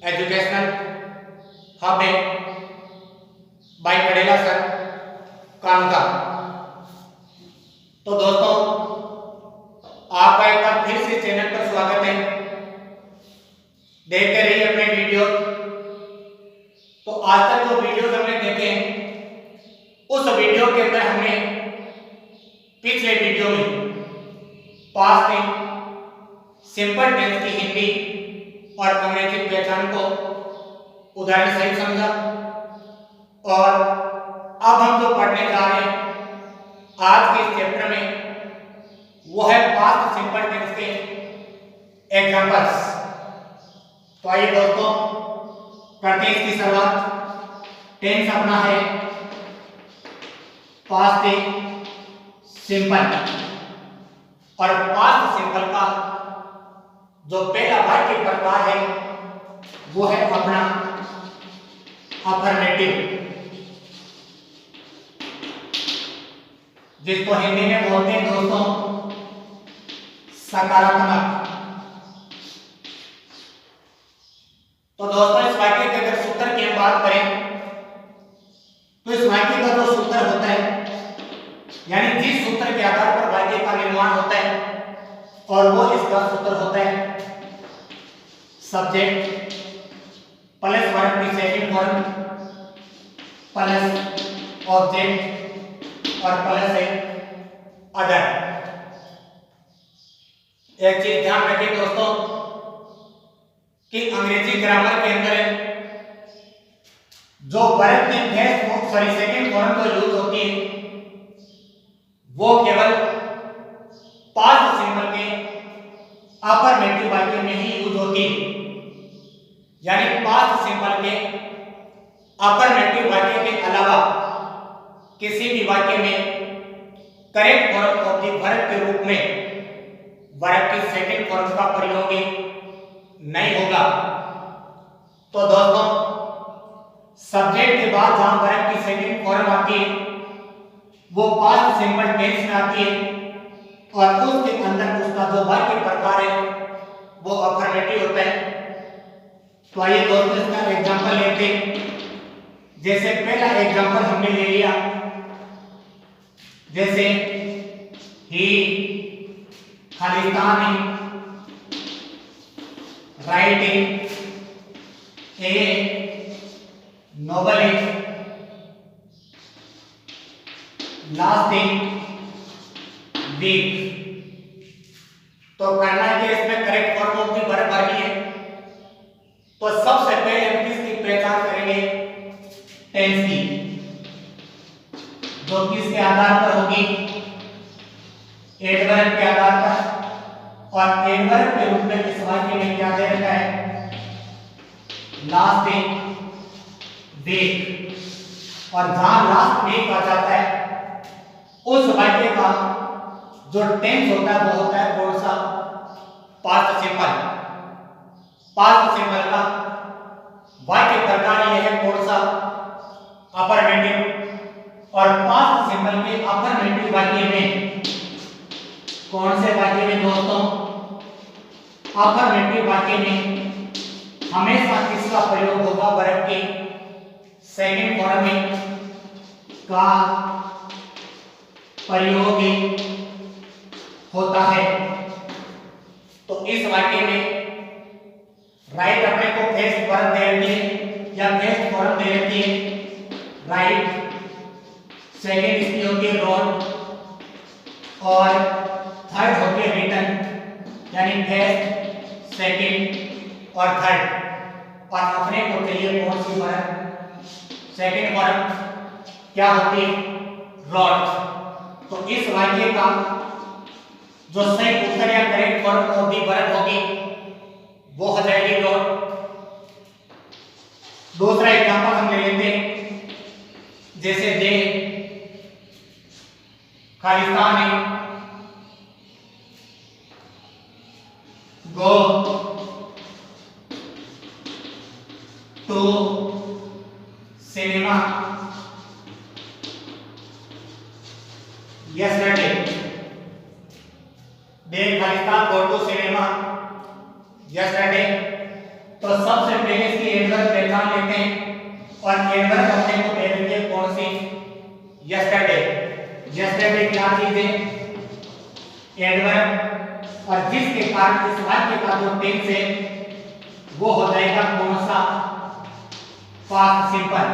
Educational hub है by कडेला sir कानका। तो दोस्तों आपका एक बार फिर से चैनल पर स्वागत है। देखते रहिए अपने वीडियो। तो आज तक जो वीडियोस हमने देखे हैं उस वीडियो के अंदर हमने पिछले वीडियो में पास्ट टेंस, सिंपल टेंस की हिंदी और अंग्रेजी पहचान को उदाहरण सहित समझा। और अब हम जो पढ़ने जा रहे हैं आज के इस चैप्टर में वो है पास्ट सिंपल टेंस के एग्जांपल्स। तो आइए दोस्तों करते हैं इसकी शुरुआत। टेंस अपना है पास्ट सिंपल और पास्ट सिंपल का जो पहला वाक्य प्रकार है वो है अपना अफर्मेटिव, जिसको हिंदी में बोलते हैं दोस्तों सकारात्मक। तो दोस्तों इस वाक्य के अगर सूत्र की हम बात करें तो इस वाक्य का जो सूत्र होता है यानी जिस सूत्र के आधार पर वाक्य का निर्माण होता है और वो इसका सूत्र होता है सब्जेक्ट प्लस वर्ब की सेकंड फॉर्म प्लस ऑब्जेक्ट और प्लस है अदर। एक चीज ध्यान रखिए दोस्तों कि अंग्रेजी ग्रामर के अंदर जो वर्ब की सेकंड फॉर्म जो यूज होती है वो केवल पास्ट सिंपल के अफर्मेटिव वाक्य में ही यूज होती है। यानी पास्ट सिंपल के अफर्मेटिव वाक्य के अलावा किसी भी वाक्य में correct form of the verb के रूप में वर्ब की सेकंड फॉर्म का प्रयोग नहीं होगा। तो दोस्तों सब्जेक्ट के बाद जहां वर्ब की सेकंड फॉर्म आती है वो पास्ट सिंपल टेंस में आती है और उसके अंदर उसका जो वाक्य प्रकार है वो अफर्मेटिव होता है। तो आइए दोस्तों इसका एग्जांपल लेते हैं। जैसे पहला एग्जांपल हमने ले लिया, जैसे ही खालिस्तानी writing a novel lasting week. तो करना है कि इसमें correct form of the verb भरनी है। तो सबसे पहले हम किसकी पहचान करेंगे टेंस की, जो किसके आधार पर होगी एडवर्ब के आधार पर। और एडवर्ब के रूप में इस वाक्य में क्या दे रखा है लास्टिंग वीक। और जहां लास्ट वीक आ जाता है उस वाक्य का जो टेंस होता है वो होता है कौन सा पास्ट सिंपल। पास्ट सिंपल का वाक्य प्रकार यह है कौन सा अफर्मेटिव। और पास्ट सिंपल के अफर्मेटिव वाक्य में कौन से वाक्य में दोस्तों अफर्मेटिव वाक्य में हमेशा किसका प्रयोग होगा वर्ब के सेकंड फॉर्म में का प्रयोग होता है। तो इस वाक्य में राइट अपने को फेस्ट वर्ब दे रखी है या फेस्ट फॉर्म दे रखी है राइट, सेकंड इसकी होती है रोट और थर्ड होती है रिटन यानी फेस्ट सेकंड और थर्ड। और अपने को चाहिए कौन सी वर्ब सेकंड फॉर्म क्या होती है रोट। तो इस वाक्य का जो सही उत्तर या correct form of the verb होगी वो हो जाएगी रोट। दूसरा एग्जांपल हम ले लेते हैं, जैसे दे खालिस्तानी go to cinema yesterday। They खालिस्तान गो टू सिनेमा yesterday। तो सबसे पहले मान लेते हैं और एडवर्ब अपने को दे देंगे कौन सी, यस्टरडे। यस्टरडे क्या चीज है, एडवर्ब, और जिसके कारण इस वाक्य का जो टेंस है वो हो जाएगा कौन सा, पास्ट सिंपल।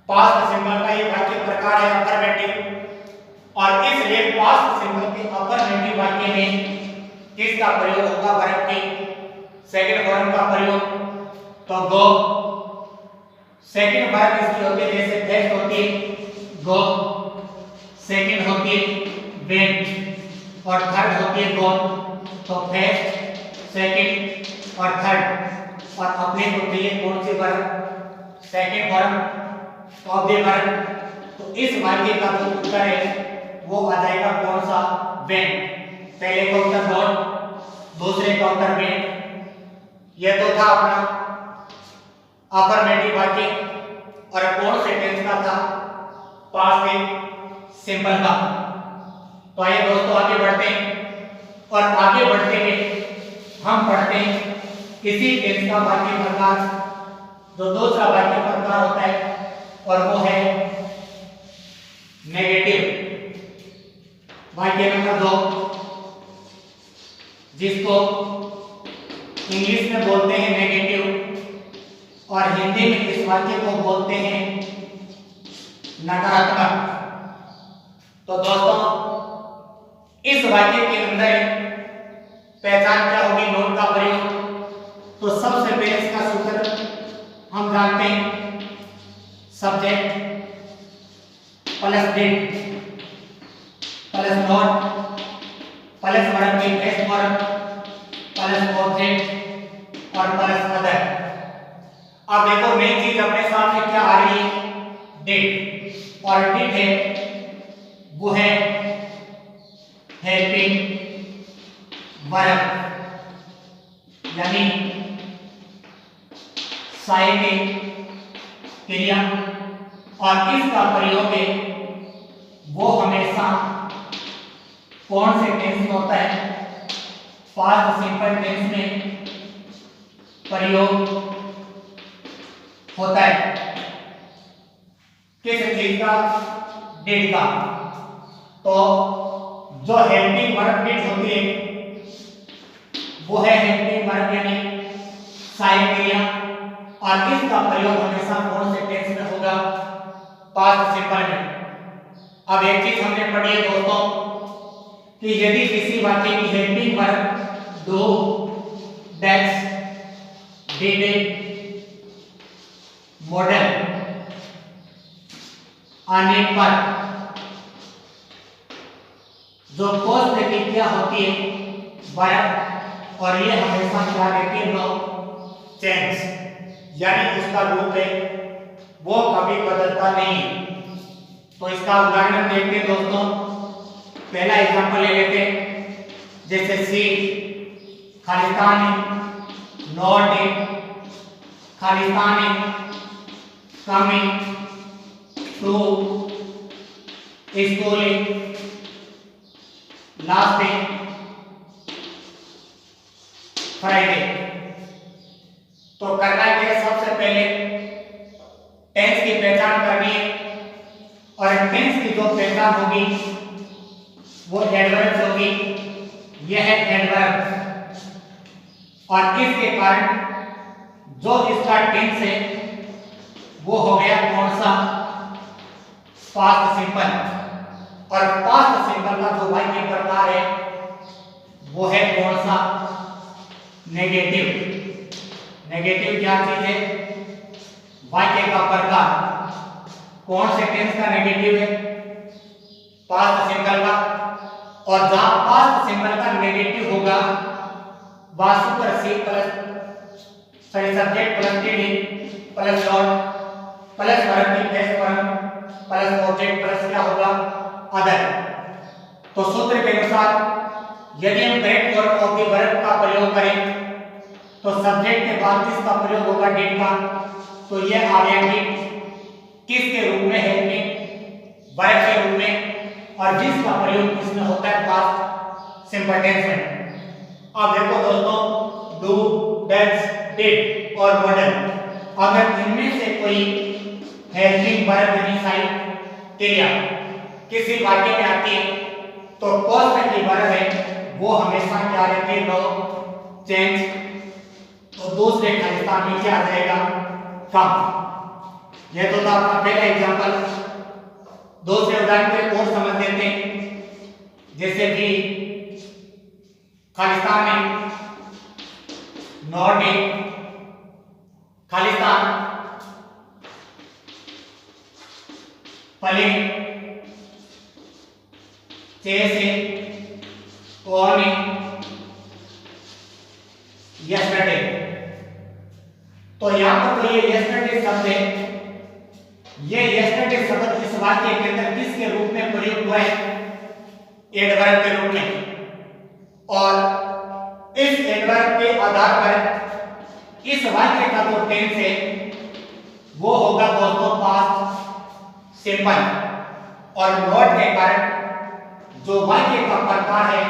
पास्ट सिंपल का ये वाक्य प्रकार है अफर्मेटिव, और इसलिए पास्ट सिंपल के अफर्मेटिव वाक्य में किसका प्रयोग होगा, वर्ब के सेकंड फॉर्म का प्रयोग। तो गो, सेकंड वर्ब इसकी होती है जैसे फर्स्ट होती है गो, सेकंड होती है वेंट, और थर्ड होती है गॉन। तो फर्स्ट, सेकंड और थर्ड, और अपने को चाहिए कौन सी verb, second form of the verb. तो इस वाक्य का जो उत्तर है वो आ जाएगा कौन सा, वेंट। पहले का उत्तर गॉन, दूसरे का उत्तर वेंट। यह तो था अपना अफर्मेटिव वाक्य, और कौन से टेंस का था, पास्ट सिंपल का। तो आइए दोस्तों आगे बढ़ते हैं, और आगे बढ़ते हुए हम पढ़ते हैं इसी टेंस का वाक्य प्रकार, जो दूसरा वाक्य प्रकार होता है, और वो है नेगेटिव। वाक्य नंबर 2, जिसको इंग्लिश में बोलते हैं नेगेटिव, और हिंदी में इस वाक्य को बोलते हैं नकारात्मक। तो दोस्तों इस वाक्य के अंदर पहचान क्या होगी, नोट का प्रयोग। तो सबसे पहले इसका सूत्र हम जानते हैं, subject plus did plus note plus verb की बेस वर्ब प्लस ऑब्जेक्ट और प्लस अदर। अब देखो नई चीज अपने सामने क्या आ रही है, डिड, और डिड है वो है हेल्पिंग वर्ब, यानी सहायक क्रिया, और इसका प्रयोग है वो हमेशा कौन से टेंस में होता है, पास्ट सिंपल टेंस में प्रयोग होता है। किस चीज का, डिड का। तो जो हेल्पिंग वर्ब डिड होती है वो है हेल्पिंग वर्ब यानी सहायक क्रिया, और इसका प्रयोग हमेशा कौन से टेंस में होगा, पास्ट सिंपल में। अब एक चीज हमने पढ़ी है दोस्तों कि यदि किसी वाक्य की helping verb do, dash, did, model आने पर जो पोस्ट की क्या होती है, वर्ब, और ये हमेशा क्या रहती है, नो चेंज, यानी उसका रूप है वो कभी बदलता नहीं। तो इसका उदाहरण देखते हैं दोस्तों। पहला एग्जांपल ले लेते हैं, जैसे सी, खालिस्तानी, नॉट, खालिस्तानी, coming, to, schooling, last day, Friday. तो करना है सबसे पहले टेंस की पहचान करनी है, और टेंस की जो पहचान होगी वो एडवर्ब होगी। यह है एडवर्ब, और इसके कारण जो इसका टेंस है वो हो गया कौन सा, पास्ट सिंपल। और पास्ट सिंपल का जो वाक्य प्रकार है वो है कौन सा, नेगेटिव। नेगेटिव क्या चीज है, वाक्य का प्रकार। कौन से टेंस का नेगेटिव है, पास्ट सिंपल का। और जहां पास्ट सिंपल का नेगेटिव होगा वहां सूत्र सी plus subject plus did plus not plus verb की base verb plus object plus क्या होगा, अदर। तो सूत्र के अनुसार यदि हम correct form of the verb का प्रयोग करें तो सब्जेक्ट के बाद किसका प्रयोग होगा, डिड का। तो यह आ गया डिड किसके रूप में, हेल्पिंग वर्ब के रूप में, और जिसका प्रयोग किसमें होता है, पास्ट सिंपल टेंस में। अब देखो दोस्तों, डू, डैश, डिड और मॉडल, अगर इनमें से कोई हेल्पिंग वर्ब यानी सहायक क्रिया किसी वाक्य में आती है तो कोष्ठक की वर्ब है वो हमेशा क्या रहती है, नो चेंज। तो दूसरे खालिस्तान में क्या आ जाएगा, कम। यह तो था आपका पहला एग्जांपल। दूसरे उदाहरण पे और समझ लेते हैं, जैसे कि खालिस्तान में not in, Khalistan playing, chasing, owning, yesterday। तो यहां पर तो ये yesterday शब्द है, ये yesterday शब्द इस वाक्य के अंदर किसके रूप में प्रयुक्त हुआ है, एडवर्ब के रूप में। और इस एडवर्ब के आधार पर इस वाक्य का जो टेंस है वो होगा दोस्तों पास्ट सिंपल। और नॉट के कारण जो वाक्य का प्रकार है,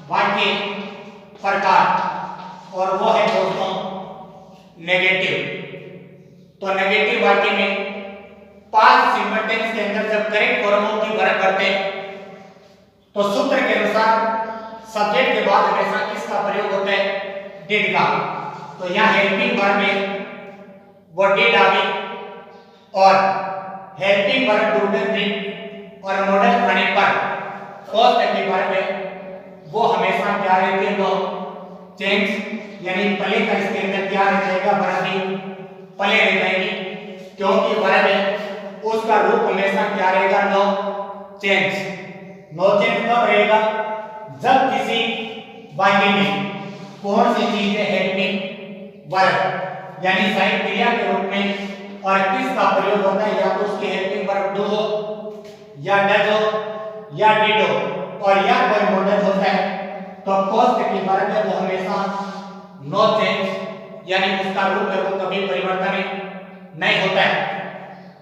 वाक्य प्रकार, और वो है दोस्तों नेगेटिव। तो नेगेटिव वाक्य में पास्ट सिंपल टेंस के अंदर जब करेक्ट फॉर्मों की वर्क करते हैं तो सूत्र के अनुसार सब्जेक्ट के बाद हमेशा किसका प्रयोग होता है, डिड का। तो यहाँ हेल्पिंग वर्ब में वो डिड आ गई, और हेल्पिंग वर्ब डू डिड और मॉडल आने पर फर्स्ट के वर्ब है वो हमेशा क्या रहती है, नो चेंज। यानी पले का इसके अंदर क्या रह जाएगा, वर्ब भी पले रह जाएगी, क्योंकि वर्ब है उसका रूप हमेशा क्या रहेगा, नो चेंज। नो चेंज कब रहेगा, जब किसी वाक्य में कौन सी चीज है, हेल्पिंग वर्ब यानी सहायक क्रिया के रूप में, और किसका प्रयोग होता है, या तो उसकी हेल्पिंग वर्ब डू हो, या डज हो, या डिड हो, और या कोई मॉडल होता है, तो पोस्ट की वर्ब है वो हमेशा नो चेंज यानी उसका रूप है वो कभी परिवर्तन नहीं होता है।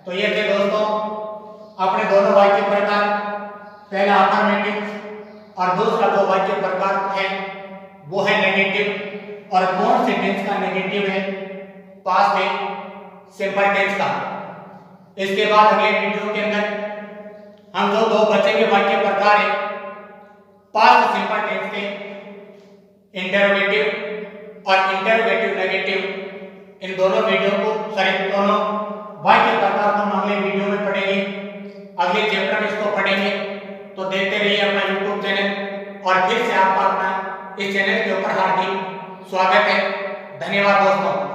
तो ये थे दोस्तों अपने दोनों वाक्य प्रकार, पहला अफर्मेटिव और दूसरा जो वाक्य प्रकार है वो है नेगेटिव। और कौन से टेंस का नेगेटिव है, पास्ट है सिंपल टेंस का। इसके बाद अगले वीडियो के अंदर हम जो दो बचे के वाक्य प्रकार है, पास्ट सिंपल टेंस के इंटरोगेटिव और इंटरोगेटिव नेगेटिव, इन दोनों वीडियो को दोनों वाक्य प्रकार को हम अगले वीडियो में पढ़ेंगे, अगले चैप्टर में इसको पढ़ेंगे। तो देखते रहिए अपना YouTube चैनल, और फिर से आपका अपना इस चैनल के ऊपर हार्दिक स्वागत है। धन्यवाद दोस्तों।